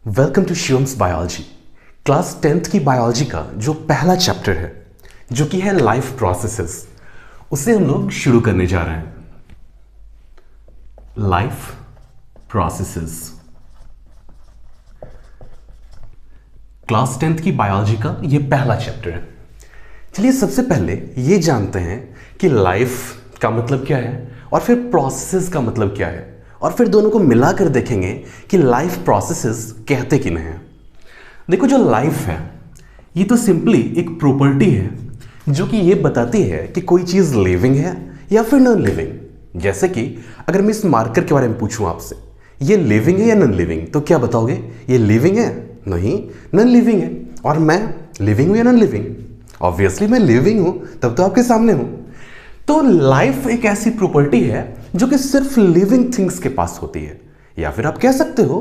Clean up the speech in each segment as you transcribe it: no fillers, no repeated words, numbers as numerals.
Welcome to Shivam's biology. Class 10th की biology का जो पहला चैप्टर है जो कि है लाइफ प्रोसेसेस, उसे हम लोग शुरू करने जा रहे हैं। लाइफ प्रोसेसेस क्लास 10th की बायोलॉजी का ये पहला चैप्टर है। चलिए सबसे पहले ये जानते हैं कि लाइफ का मतलब क्या है और फिर प्रोसेसेस का मतलब क्या है, और फिर दोनों को मिलाकर देखेंगे कि लाइफ प्रोसेसेस कहते किन्हें हैं। देखो, जो लाइफ है ये तो सिंपली एक प्रॉपर्टी है जो कि ये बताती है कि कोई चीज़ लिविंग है या फिर नॉन लिविंग। जैसे कि अगर मैं इस मार्कर के बारे में पूछूं आपसे, ये लिविंग है या नॉन लिविंग, तो क्या बताओगे? ये लिविंग है? नहीं, नॉन लिविंग है। और मैं लिविंग हूं या नॉन लिविंग? ऑब्वियसली मैं लिविंग हूं, तब तो आपके सामने हूं। तो लाइफ एक ऐसी प्रॉपर्टी है जो कि सिर्फ लिविंग थिंग्स के पास होती है, या फिर आप कह सकते हो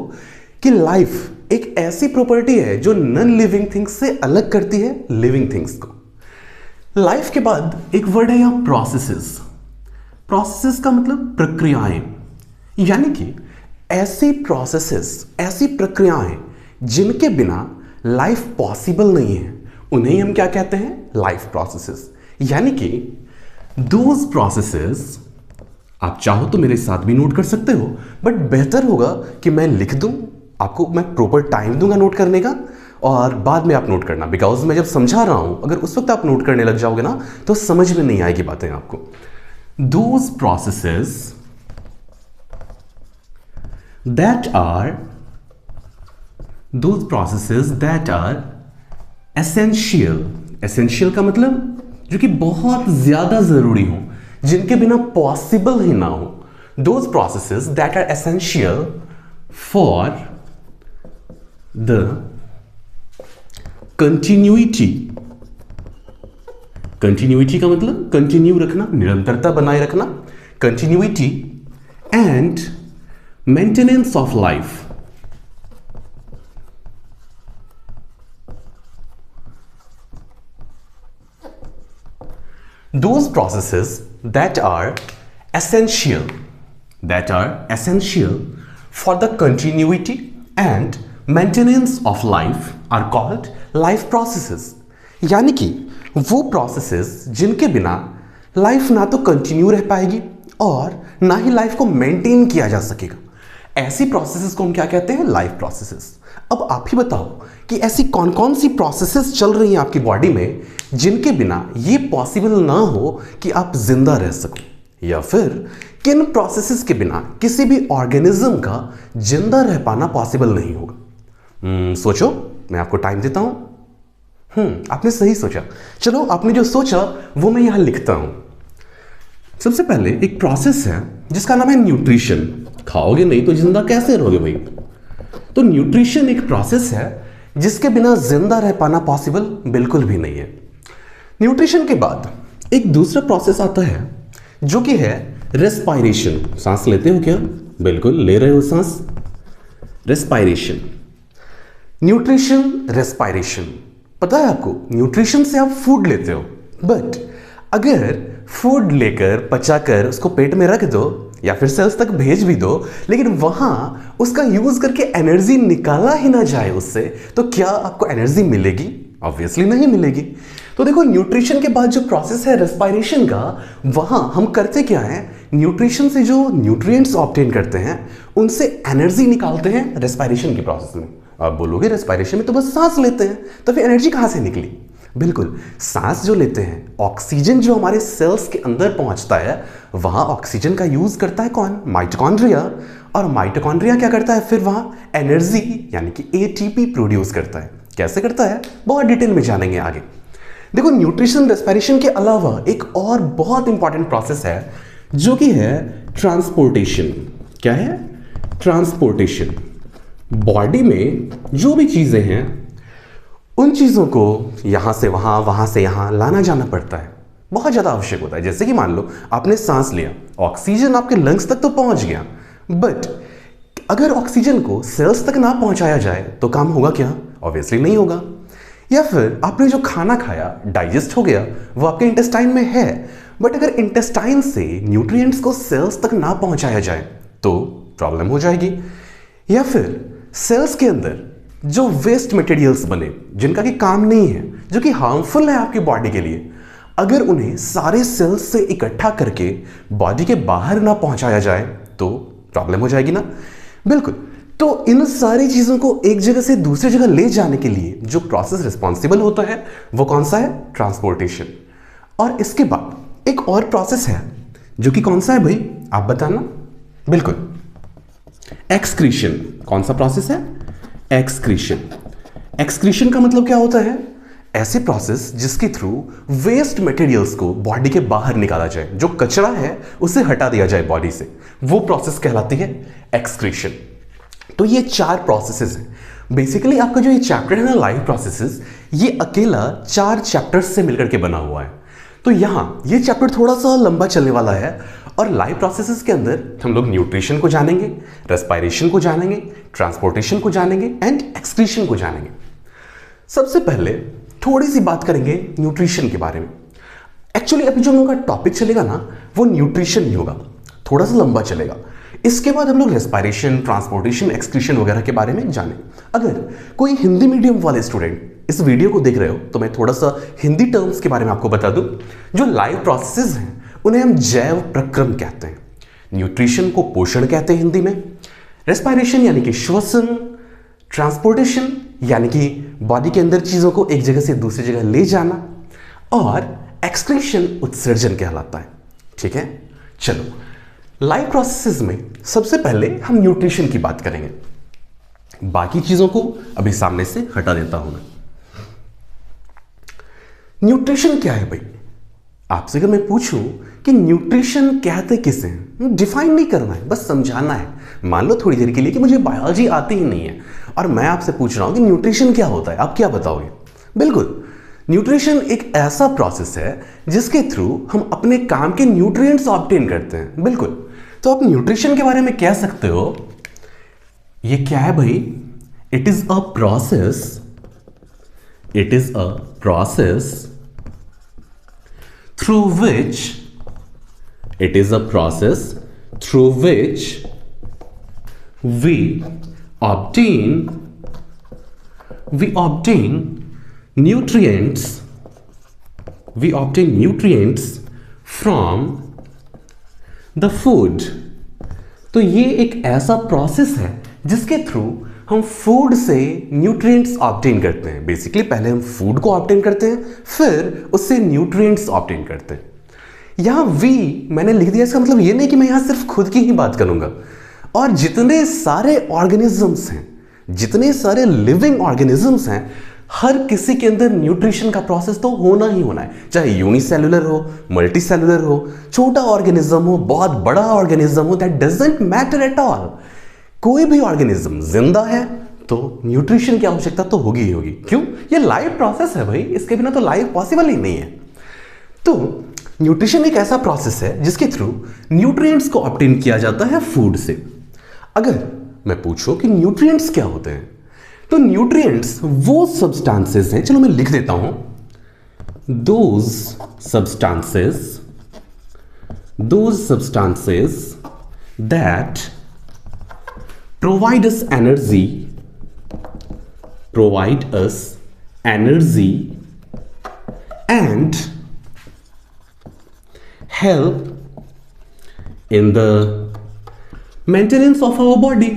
कि लाइफ एक ऐसी प्रॉपर्टी है जो नॉन लिविंग थिंग्स से अलग करती है लिविंग थिंग्स को। लाइफ के बाद एक वर्ड है यहां प्रोसेसेस। प्रोसेसेस का मतलब प्रक्रियाएं, यानी कि ऐसी प्रोसेसेस, ऐसी प्रक्रियाएं जिनके बिना लाइफ पॉसिबल नहीं है, उन्हें हम क्या कहते हैं? Life processes. यानी कि दोज प्रोसेसेस, आप चाहो तो मेरे साथ भी नोट कर सकते हो, बट बेहतर होगा कि मैं लिख दूं, आपको मैं प्रॉपर टाइम दूंगा नोट करने का, और बाद में आप नोट करना। बिकॉज मैं जब समझा रहा हूं, अगर उस वक्त आप नोट करने लग जाओगे ना तो समझ में नहीं आएगी बातें आपको। Those processes that are essential. Essential का मतलब जो कि बहुत ज्यादा जरूरी हो, जिनके बिना पॉसिबल ही ना हो। Those processes that are essential for the continuity. Continuity का मतलब कंटिन्यू रखना, निरंतरता बनाए रखना, continuity and maintenance of life. Those processes that are essential for the continuity and maintenance of life are called life processes। यानी कि वो processes जिनके बिना लाइफ ना तो कंटिन्यू रह पाएगी और ना ही लाइफ को मेंटेन किया जा सकेगा, ऐसी प्रोसेसेस को हम क्या कहते हैं? Life processes. अब आप ही बताओ कि ऐसी कौन कौन सी प्रोसेसेस चल रही हैं आपकी बॉडी में जिनके बिना ये पॉसिबल ना हो कि आप जिंदा रह सको, या फिर किन प्रोसेसेस के बिना किसी भी ऑर्गेनिज्म का जिंदा रह पाना पॉसिबल नहीं होगा। सोचो, मैं आपको टाइम देता हूं। आपने सही सोचा। चलो, आपने जो सोचा वो मैं यहां लिखता हूं। सबसे पहले एक प्रोसेस है जिसका नाम है न्यूट्रिशन। खाओगे नहीं तो जिंदा कैसे रहोगे भाई? तो न्यूट्रिशन एक प्रोसेस है जिसके बिना जिंदा रह पाना पॉसिबल बिल्कुल भी नहीं है। न्यूट्रिशन के बाद एक दूसरा प्रोसेस आता है जो कि है रेस्पायरेशन। सांस लेते हो क्या? बिल्कुल ले रहे हो सांस। Respiration, nutrition, respiration. पता है आपको, न्यूट्रिशन से आप फूड लेते हो, बट अगर फूड लेकर पचाकर उसको पेट में रख दो या फिर सेल्स तक भेज भी दो, लेकिन वहां उसका यूज करके एनर्जी निकाला ही ना जाए उससे, तो क्या आपको एनर्जी मिलेगी? ऑब्वियसली नहीं मिलेगी। तो देखो, न्यूट्रिशन के बाद जो प्रोसेस है रेस्पायरेशन का, वहां हम करते क्या है? न्यूट्रिशन से जो न्यूट्रिएंट्स ऑब्टेन करते हैं उनसे एनर्जी निकालते हैं रेस्पायरेशन के प्रोसेस में। आप बोलोगे रेस्पायरेशन में तो बस सांस लेते हैं, तो फिर एनर्जी कहां से निकली? बिल्कुल, सांस जो लेते हैं, ऑक्सीजन जो हमारे सेल्स के अंदर पहुंचता है, वहां ऑक्सीजन का यूज करता है कौन? माइटोकॉन्ड्रिया। और माइटोकॉन्ड्रिया क्या करता है? फिर वहां एनर्जी यानी कि एटीपी प्रोड्यूस करता है। कैसे करता है बहुत डिटेल में जानेंगे आगे। देखो, न्यूट्रिशन रेस्पिरेशन के अलावा एक और बहुत इंपॉर्टेंट प्रोसेस है जो कि है ट्रांसपोर्टेशन। क्या है? ट्रांसपोर्टेशन। बॉडी में जो भी चीजें हैं उन चीजों को यहां से वहां, वहां से यहां लाना जाना पड़ता है, बहुत ज्यादा आवश्यक होता है। जैसे कि मान लो आपने सांस लिया, ऑक्सीजन आपके लंग्स तक तो पहुंच गया, बट अगर ऑक्सीजन को सेल्स तक ना पहुंचाया जाए तो काम होगा क्या? ऑब्वियसली नहीं होगा। या फिर आपने जो खाना खाया डाइजेस्ट हो गया, वो आपके इंटेस्टाइन में है, बट अगर इंटेस्टाइन से न्यूट्रिएंट्स को सेल्स तक ना पहुंचाया जाए तो प्रॉब्लम हो जाएगी। या फिर सेल्स के अंदर जो वेस्ट मटेरियल्स बने, जिनका कि काम नहीं है, जो कि हार्मफुल है आपकी बॉडी के लिए, अगर उन्हें सारे सेल्स से इकट्ठा करके बॉडी के बाहर ना पहुंचाया जाए तो प्रॉब्लम हो जाएगी ना। बिल्कुल। तो इन सारी चीजों को एक जगह से दूसरी जगह ले जाने के लिए जो प्रोसेस रिस्पॉन्सिबल होता है वो कौन सा है? ट्रांसपोर्टेशन। और इसके बाद एक और प्रोसेस है जो कि कौन सा है भाई, आप बताना। बिल्कुल, एक्सक्रीशन। कौन सा प्रोसेस है? एक्सक्रीशन। एक्सक्रीशन का मतलब क्या होता है? ऐसे प्रोसेस जिसके थ्रू वेस्ट मटेरियल्स को बॉडी के बाहर निकाला जाए, जो कचरा है उसे हटा दिया जाए बॉडी से, वो प्रोसेस कहलाती है एक्सक्रीशन। तो ये 4 प्रोसेसेस हैं। बेसिकली आपका जो ये चैप्टर है ना, लाइफ प्रोसेसेस, ये अकेला 4 चैप्टर्स से मिलकर के बना हुआ है। तो यहां ये चैप्टर थोड़ा सा लंबा चलने वाला है और लाइफ प्रोसेसेस के अंदर हम लोग न्यूट्रिशन को जानेंगे, रेस्पिरेशन को जानेंगे, ट्रांसपोर्टेशन को जानेंगे एंड एक्सक्रीशन को जानेंगे। सबसे पहले थोड़ी सी बात करेंगे न्यूट्रिशन के बारे में। एक्चुअली अभी जो हम लोग का टॉपिक चलेगा ना, वो न्यूट्रिशन ही होगा, थोड़ा सा लंबा चलेगा। इसके बाद हम लोग रेस्पिरेशन, ट्रांसपोर्टेशन, एक्सक्रीशन वगैरह के बारे में जाने। अगर कोई हिंदी मीडियम वाले स्टूडेंट इस वीडियो को देख रहे हो तो मैं थोड़ा सा हिंदी टर्म्स के बारे में आपको बता दूं। जो लाइफ प्रोसेसेस हैं उन्हें हम जैव प्रक्रम कहते हैं। न्यूट्रिशन को पोषण कहते हैं हिंदी में, रेस्पिरेशन यानी कि श्वसन, ट्रांसपोर्टेशन यानी कि बॉडी के अंदर चीजों को एक जगह से दूसरी जगह ले जाना, और एक्सक्रीशन उत्सर्जन कहलाता है। ठीक है, चलो लाइफ प्रोसेसेस में सबसे पहले हम न्यूट्रिशन की बात करेंगे। बाकी चीजों को अभी सामने से हटा देता हूं मैं। न्यूट्रिशन क्या है भाई? आपसे अगर मैं पूछूं कि न्यूट्रिशन कहते किसे हैं, डिफाइन नहीं करना है, बस समझाना है। मान लो थोड़ी देर के लिए कि मुझे बायोलॉजी आती ही नहीं है और मैं आपसे पूछ रहा हूं कि न्यूट्रिशन क्या होता है, आप क्या बताओगे? बिल्कुल, न्यूट्रिशन एक ऐसा प्रोसेस है जिसके थ्रू हम अपने काम के न्यूट्रिएंट्स ऑब्टेन करते हैं। बिल्कुल, तो आप न्यूट्रिशन के बारे में कह सकते हो, ये क्या है भाई? It is a process, it is a process through which, it is a process through which we obtain nutrients, we obtain nutrients from the food। तो ये एक ऐसा प्रोसेस है जिसके थ्रू हम फूड से न्यूट्रिएंट्स ऑब्टेन करते हैं। बेसिकली पहले हम फूड को ऑब्टेन करते हैं, फिर उससे न्यूट्रिएंट्स ऑब्टेन करते हैं। यहां वी मैंने लिख दिया, इसका मतलब ये नहीं कि मैं यहां सिर्फ खुद की ही बात करूंगा, और जितने सारे ऑर्गेनिजम्स हैं, जितने सारे लिविंग ऑर्गेनिजम्स हैं, हर किसी के अंदर न्यूट्रिशन का प्रोसेस तो होना ही होना है। चाहे यूनिसेल्युलर हो, मल्टी सेल्युलर हो, छोटा ऑर्गेनिज्म हो, बहुत बड़ा ऑर्गेनिज्म हो, that doesn't matter at all. कोई भी ऑर्गेनिज्म जिंदा है तो न्यूट्रिशन की आवश्यकता तो होगी ही होगी। क्यों? ये लाइफ प्रोसेस है भाई, इसके बिना तो लाइफ पॉसिबल ही नहीं है। तो न्यूट्रिशन एक ऐसा प्रोसेस है जिसके थ्रू न्यूट्रिएंट्स को ऑब्टेन किया जाता है फूड से। अगर मैं पूछूं कि न्यूट्रिएंट्स क्या होते हैं, तो न्यूट्रिएंट्स वो सब्सटेंसेस हैं, चलो मैं लिख देता हूं, those substances that provide us energy and help in the maintenance of our body,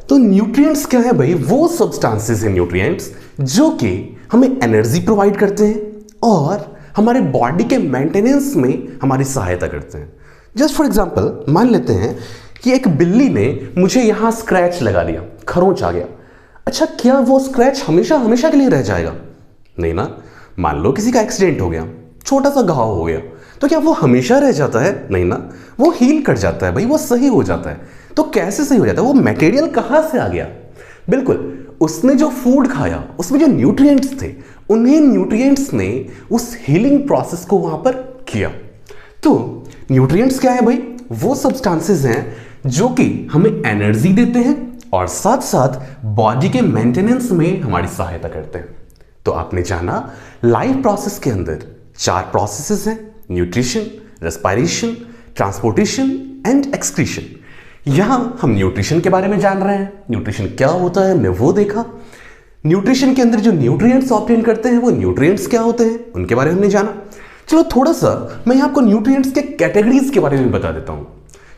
तो न्यूट्रिएंट्स क्या है भाई? वो सब्सटेंसेस हैं न्यूट्रिएंट्स जो कि हमें एनर्जी प्रोवाइड करते हैं और हमारे बॉडी के मेंटेनेंस में हमारी सहायता करते हैं। जस्ट फॉर एग्जांपल मान लेते हैं कि एक बिल्ली ने मुझे यहां स्क्रैच लगा दिया, खरोंच आ गया। अच्छा, क्या वो स्क्रैच हमेशा हमेशा के लिए रह जाएगा? नहीं ना। मान लो किसी का एक्सीडेंट हो गया, छोटा सा घाव हो गया, तो क्या वो हमेशा रह जाता है? नहीं ना, वो हील कर जाता है भाई, वो सही हो जाता है। तो कैसे सही हो जाता है? वो मटेरियल कहां से आ गया? बिल्कुल, उसने जो फूड खाया उसमें जो न्यूट्रिएंट्स थे, उन्हीं न्यूट्रिएंट्स ने उस हीलिंग प्रोसेस को वहां पर किया। तो न्यूट्रिएंट्स क्या है भाई? वो सब्सटेंसेस हैं जो कि हमें एनर्जी देते हैं और साथ साथ बॉडी के मेंटेनेंस में हमारी सहायता करते हैं। तो आपने जाना लाइफ प्रोसेस के अंदर 4 प्रोसेसेस हैं, nutrition, respiration, transportation and excretion. यहां हम न्यूट्रिशन के बारे में जान रहे हैं। न्यूट्रिशन क्या होता है हमने वो देखा। न्यूट्रिशन के अंदर जो न्यूट्रिएंट्स ऑब्टेन करते हैं वो न्यूट्रिएंट्स क्या होते हैं उनके बारे में हमने जाना। चलो थोड़ा सा मैं आपको न्यूट्रिएंट्स के कैटेगरीज के बारे में बता देता हूं।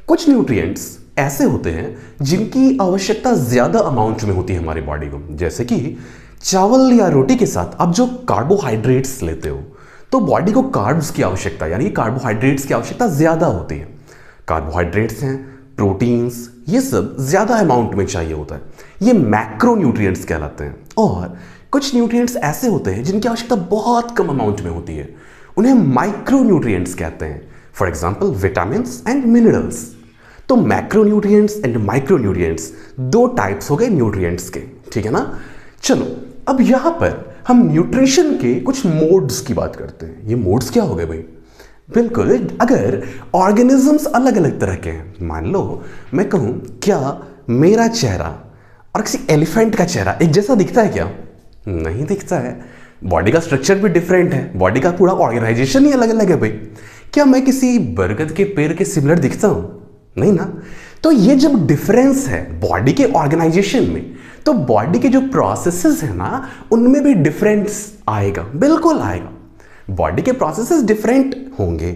कुछ न्यूट्रिएंट्स ऐसे होते हैं जिनकी आवश्यकता ज्यादा अमाउंट में होती है हमारी बॉडी को, जैसे कि चावल या रोटी के साथ आप जो कार्बोहाइड्रेट्स लेते हो तो बॉडी को कार्ब्स की आवश्यकता यानी कार्बोहाइड्रेट्स की आवश्यकता ज्यादा होती है। कार्बोहाइड्रेट्स हैं, प्रोटीन्स, ये सब ज्यादा अमाउंट में चाहिए होता है, ये मैक्रो न्यूट्रिएंट्स कहलाते हैं। और कुछ न्यूट्रिएंट्स ऐसे होते हैं जिनकी आवश्यकता बहुत कम अमाउंट में होती है, उन्हें माइक्रो न्यूट्रिएंट्स कहते हैं। For example vitamins and minerals. तो macro nutrients and micro nutrients दो टाइप्स हो गए न्यूट्रिएंट्स के, ठीक है ना। चलो अब यहां पर हम न्यूट्रिशन के कुछ मोड्स की बात करते हैं। ये मोड्स क्या हो गए भाई? बिल्कुल, अगर ऑर्गेनिजम्स अलग अलग तरह के हैं, मान लो मैं कहूं क्या मेरा चेहरा और किसी एलिफेंट का चेहरा एक जैसा दिखता है क्या? नहीं दिखता है। बॉडी का स्ट्रक्चर भी डिफरेंट है, बॉडी का पूरा ऑर्गेनाइजेशन ही अलग अलग है भाई। क्या मैं किसी बरगद के पेड़ के सिमिलर दिखता हूं? नहीं ना। तो ये जब डिफरेंस है बॉडी के ऑर्गेनाइजेशन में, तो बॉडी के जो प्रोसेसेस है ना उनमें भी डिफरेंस आएगा, बिल्कुल आएगा। बॉडी के प्रोसेसेस डिफरेंट होंगे।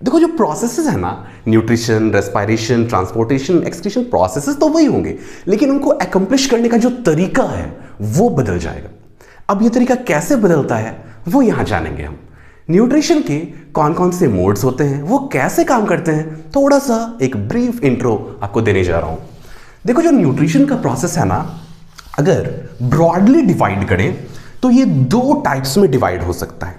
देखो जो प्रोसेसेस है ना, nutrition, respiration, transportation, excretion, processes तो वही होंगे, लेकिन उनको अकम्प्लिश करने का जो तरीका है वो बदल जाएगा। अब ये तरीका कैसे बदलता है वो यहां जानेंगे हम। न्यूट्रिशन के कौन कौन से मोड्स होते हैं, वो कैसे काम करते हैं, थोड़ा सा एक ब्रीफ इंट्रो आपको देने जा रहा हूं। देखो जो न्यूट्रिशन का प्रोसेस है ना, अगर ब्रॉडली डिवाइड करें तो ये दो टाइप्स में डिवाइड हो सकता है।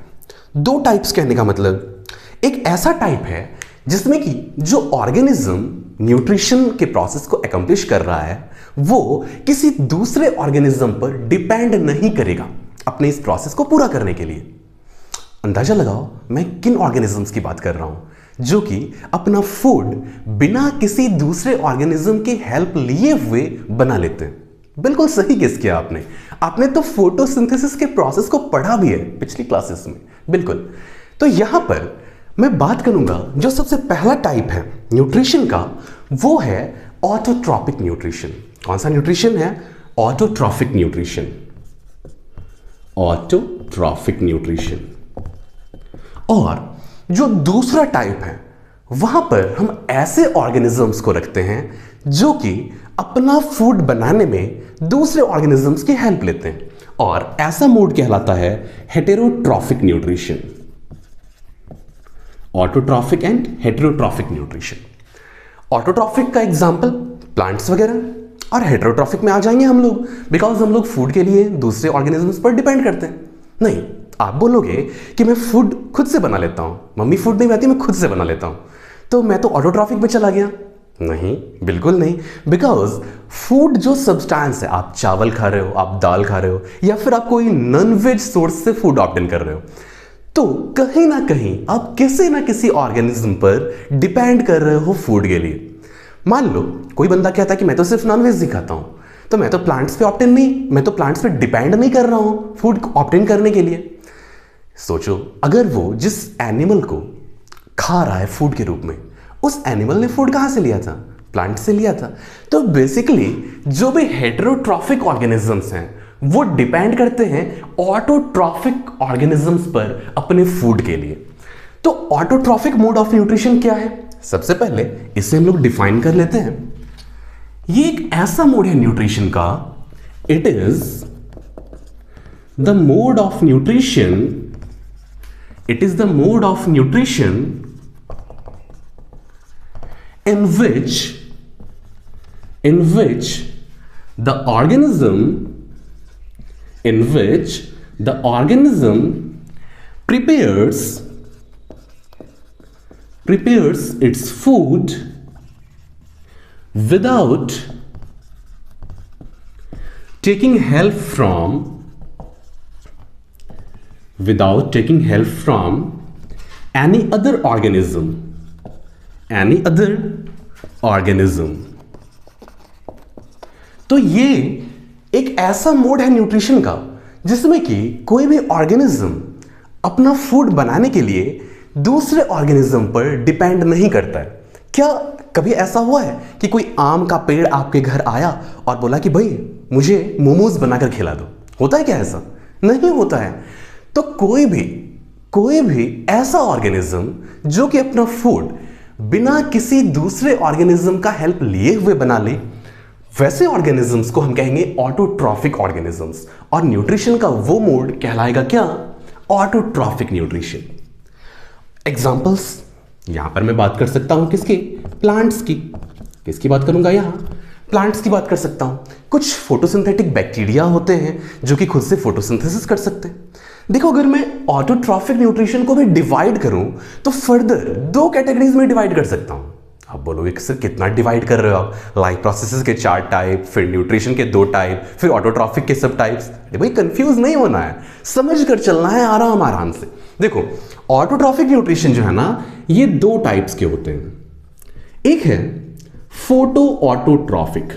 दो टाइप्स कहने का मतलब, एक ऐसा टाइप है जिसमें कि जो ऑर्गेनिज्म न्यूट्रिशन के प्रोसेस को अकम्प्लिश कर रहा है वो किसी दूसरे ऑर्गेनिज्म पर डिपेंड नहीं करेगा अपने इस प्रोसेस को पूरा करने के लिए। अंदाजा लगाओ मैं किन ऑर्गेनिजम्स की बात कर रहा हूं जो कि अपना फूड बिना किसी दूसरे ऑर्गेनिज्म की हेल्प लिए हुए बना लेते हैं। बिल्कुल सही गेस किया आपने। आपने तो फोटोसिंथेसिस के प्रोसेस को पढ़ा भी है पिछली क्लासेस में, बिल्कुल। तो यहां पर मैं बात करूंगा जो सबसे पहला टाइप है न्यूट्रिशन का, वो है ऑटोट्रॉपिक न्यूट्रिशन। कौन सा न्यूट्रिशन है? Autotrophic nutrition. Autotrophic nutrition. और जो दूसरा टाइप है वहां पर हम ऐसे ऑर्गेनिजम्स को रखते हैं जो कि अपना फूड बनाने में दूसरे ऑर्गेनिजम्स की हेल्प लेते हैं, और ऐसा मोड कहलाता है heterotrophic nutrition. Autotrophic and heterotrophic nutrition. Autotrophic का एग्जांपल प्लांट्स वगैरह, और हेटेरोट्रॉफिक में आ जाएंगे हम लोग बिकॉज हम लोग फूड के लिए दूसरे ऑर्गेनिजम्स पर डिपेंड करते हैं। नहीं, आप बोलोगे कि मैं फूड खुद से बना लेता हूं, मम्मी फूड नहीं बनाती मैं खुद से बना लेता हूं, तो मैं तो ऑटोट्रॉफिक में चला गया। नहीं, बिल्कुल नहीं। बिकॉज फूड जो सब्सटेंस है, आप चावल खा रहे हो, आप दाल खा रहे हो, या फिर आप कोई नॉन वेज सोर्स से फूड ऑब्टेन कर रहे हो, तो कहीं ना कहीं आप किसी ना किसी ऑर्गेनिज्म पर डिपेंड कर रहे हो फूड के लिए। मान लो कोई बंदा कहता है कि मैं तो सिर्फ नॉन वेज ही खाता हूं, तो मैं तो प्लांट्स पे ऑब्टेन नहीं, मैं तो प्लांट्स पे डिपेंड नहीं कर रहा हूं फूड ऑब्टेन करने के लिए। सोचो अगर वो जिस एनिमल को खा रहा है फूड के रूप में, उस एनिमल ने फूड कहां से लिया था? प्लांट से लिया था। तो बेसिकली जो भी हेटेरोट्रॉफिक ऑर्गेनिजम्स हैं वो डिपेंड करते हैं ऑटोट्रॉफिक ऑर्गेनिजम्स पर अपने फूड के लिए। तो ऑटोट्रॉफिक मोड ऑफ न्यूट्रिशन क्या है? सबसे पहले इसे हम लोग डिफाइन कर लेते हैं। ये एक ऐसा मोड है न्यूट्रिशन का, it is the mode of nutrition, it is the mode of nutrition in which the organism prepares its food without taking help from any other organism। तो ये एक ऐसा मोड है न्यूट्रिशन का जिसमें कि कोई भी ऑर्गेनिज्म अपना फूड बनाने के लिए दूसरे ऑर्गेनिज्म पर डिपेंड नहीं करता है। क्या कभी ऐसा हुआ है कि कोई आम का पेड़ आपके घर आया और बोला कि भाई मुझे मोमोज बनाकर खिला दो? होता है क्या ऐसा? नहीं होता है। तो कोई भी ऐसा ऑर्गेनिज्म जो कि अपना फूड बिना किसी दूसरे ऑर्गेनिज्म का हेल्प लिए हुए बना ले, वैसे ऑर्गेनिजम्स को हम कहेंगे ऑटोट्रॉफिक ऑर्गेनिजम्स। और न्यूट्रिशन का वो मोड कहलाएगा क्या? Autotrophic nutrition. एग्जांपल्स यहां पर मैं बात कर सकता हूं किसकी? प्लांट्स की। किसकी बात करूंगा? यहां प्लांट्स की बात कर सकता हूं। कुछ फोटोसिंथेटिक बैक्टीरिया होते हैं जो कि खुद से फोटोसिंथेसिस कर सकते हैं। देखो, अगर मैं ऑटोट्रॉफिक न्यूट्रिशन को भी डिवाइड करूं तो फर्दर 2 कैटेगरीज में डिवाइड कर सकता हूं। आप बोलोगे कि सर कितना डिवाइड कर रहे हो आप? लाइफ प्रोसेसेस के 4 टाइप, फिर न्यूट्रिशन के 2 टाइप, फिर ऑटोट्रॉफिक के सब टाइप्स। भाई कंफ्यूज नहीं होना है, समझ कर चलना है आराम से। देखो, ऑटोट्रॉफिक न्यूट्रिशन जो है ना, ये 2 टाइप्स के होते हैं। एक है फोटो ऑटोट्रॉफिक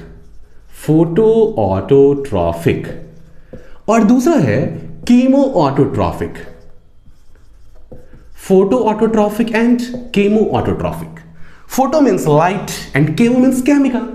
और दूसरा है chemo autotrophic. Photo autotrophic and chemo autotrophic. Photo means light and chemo means chemical.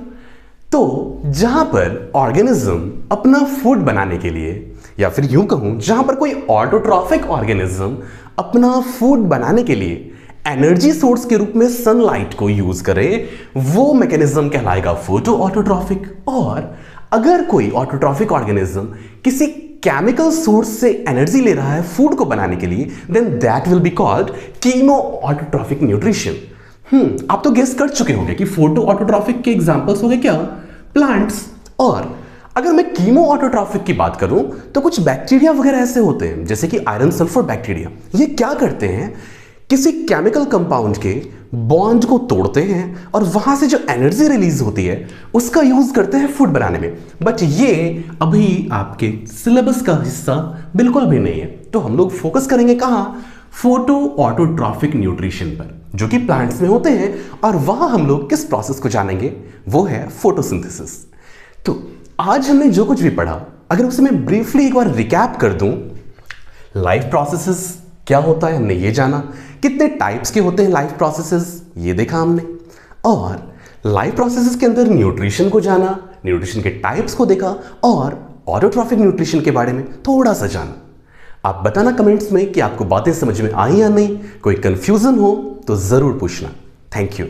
तो जहां पर ऑर्गेनिज्म अपना फूड बनाने के लिए, या फिर यूं कहूं जहां पर कोई ऑटोट्रॉफिक ऑर्गेनिज्म अपना फूड बनाने के लिए एनर्जी सोर्स के रूप में सनलाइट को यूज करे, वो मैकेनिज्म कहलाएगा फोटो ऑटोट्रॉफिक। और अगर कोई ऑटोट्रॉफिक ऑर्गेनिज्म किसी केमिकल सोर्स से एनर्जी ले रहा है फूड को बनाने के लिए, then that will be called chemo autotrophic nutrition. आप तो गेस कर चुके होंगे कि फोटो ऑटोट्रॉफिक के एग्जांपल्स हो गए क्या? प्लांट्स। और अगर मैं कीमो ऑटोट्रॉफिक की बात करूं तो कुछ बैक्टीरिया वगैरह ऐसे होते हैं जैसे कि आयरन सल्फर बैक्टीरिया। ये क्या करते हैं? किसी केमिकल कंपाउंड के बॉन्ड को तोड़ते हैं और वहां से जो एनर्जी रिलीज होती है उसका यूज करते हैं फूड बनाने में। बट ये अभी आपके सिलेबस का हिस्सा बिल्कुल भी नहीं है। तो हम लोग फोकस करेंगे कहां? फोटो ऑटोट्रॉफिक न्यूट्रिशन पर, जो कि प्लांट्स में होते हैं। और वहां हम लोग किस प्रोसेस को जानेंगे? वो है फोटोसिंथेसिस। तो आज हमने जो कुछ भी पढ़ा, अगर उसे मैं ब्रीफली एक बार रिकैप कर दूं, लाइफ प्रोसेसेस क्या होता है हमने ये जाना, कितने टाइप्स के होते हैं लाइफ प्रोसेसेस ये देखा हमने, और लाइफ प्रोसेसेस के अंदर न्यूट्रिशन को जाना, न्यूट्रिशन के टाइप्स को देखा, और ऑटोट्रॉफिक न्यूट्रिशन के बारे में थोड़ा सा जाना। आप बताना कमेंट्स में कि आपको बातें समझ में आई या नहीं। कोई कंफ्यूजन हो तो जरूर पूछना। Thank you.